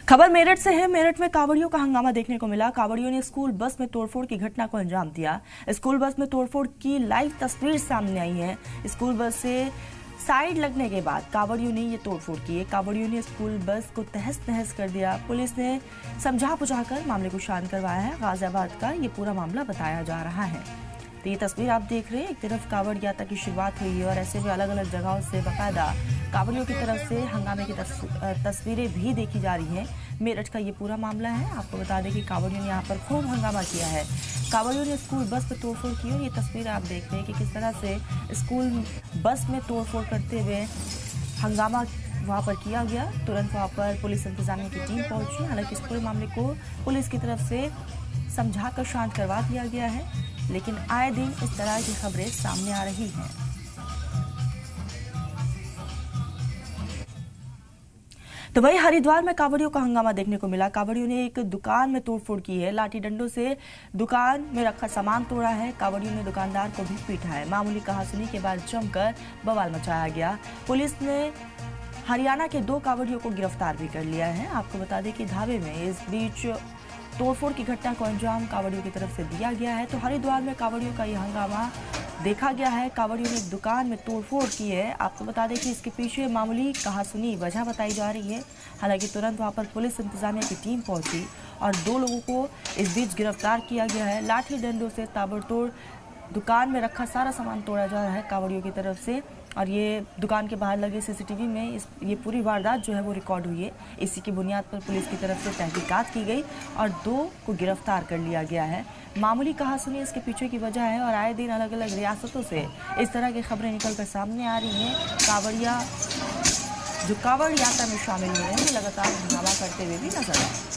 खबर मेरठ से है। मेरठ में कांवड़ियों का हंगामा देखने को मिला। कांवड़ियों ने स्कूल बस में तोड़फोड़ की घटना को अंजाम दिया। स्कूल बस में तोड़फोड़ की लाइव तस्वीर सामने आई है। स्कूल बस से साइड लगने के बाद कांवड़ियों ने ये तोड़फोड़ की है। कांवड़ियों ने स्कूल बस को तहस नहस कर दिया। पुलिस ने समझा बुझाकर मामले को शांत करवाया है। गाजियाबाद का ये पूरा मामला बताया जा रहा है। तो ये तस्वीर आप देख रहे हैं, एक तरफ कांवड़ यात्रा की शुरुआत हुई है और ऐसे में अलग अलग जगहों से बाकायदा कांवड़ियों की तरफ से हंगामे की तस्वीरें भी देखी जा रही हैं। मेरठ का ये पूरा मामला है। आपको बता दें कि कांवड़ियों ने यहाँ पर खूब हंगामा किया है। कांवड़ियों ने स्कूल बस पर तोड़फोड़ की और ये तस्वीर आप देख रहे हैं कि किस तरह से स्कूल बस में तोड़फोड़ करते हुए हंगामा वहाँ पर किया गया। तुरंत वहाँ पर पुलिस इंतजामिया की टीम पहुंची। हालांकि इस पूरे मामले को पुलिस की तरफ से समझाकर शांत करवा दिया गया है, लेकिन आए दिन इस तरह की खबरें सामने आ रही हैं। तो वही हरिद्वार में कांवड़ियों का हंगामा देखने को मिला। कांवड़ियों ने एक दुकान में तोड़फोड़ की है। लाठी डंडों से दुकान में रखा सामान तोड़ा है। कांवड़ियों ने दुकानदार को भी पीटा है। मामूली कहासुनी के बाद जमकर बवाल मचाया गया। पुलिस ने हरियाणा के 2 कांवड़ियों को गिरफ्तार भी कर लिया है। आपको बता दें कि धावे में इस बीच तोड़फोड़ की घटना को अंजाम कांवड़ियों की तरफ से दिया गया है। तो हरिद्वार में कांवड़ियों का यह हंगामा देखा गया है। कांवड़ियों ने एक दुकान में तोड़फोड़ की है। आपको बता दें कि इसके पीछे मामूली कहासुनी वजह बताई जा रही है। हालांकि तुरंत वहां पर पुलिस इंतजामिया की टीम पहुंची और 2 लोगों को इस बीच गिरफ्तार किया गया है। लाठी डंडों से ताबड़तोड़ दुकान में रखा सारा सामान तोड़ा जा रहा है कांवड़ियों की तरफ से। और ये दुकान के बाहर लगे सीसीटीवी में ये पूरी वारदात जो है वो रिकॉर्ड हुई है। इसी की बुनियाद पर पुलिस की तरफ से तहकीकात की गई और 2 को गिरफ्तार कर लिया गया है। मामूली कहासुनी इसके पीछे की वजह है और आए दिन अलग अलग रियासतों से इस तरह की खबरें निकलकर सामने आ रही हैं। कांवड़िया जो कांवड़ यात्रा में शामिल हुए हैं वो लगातार हंगामा करते हुए भी नजर आए।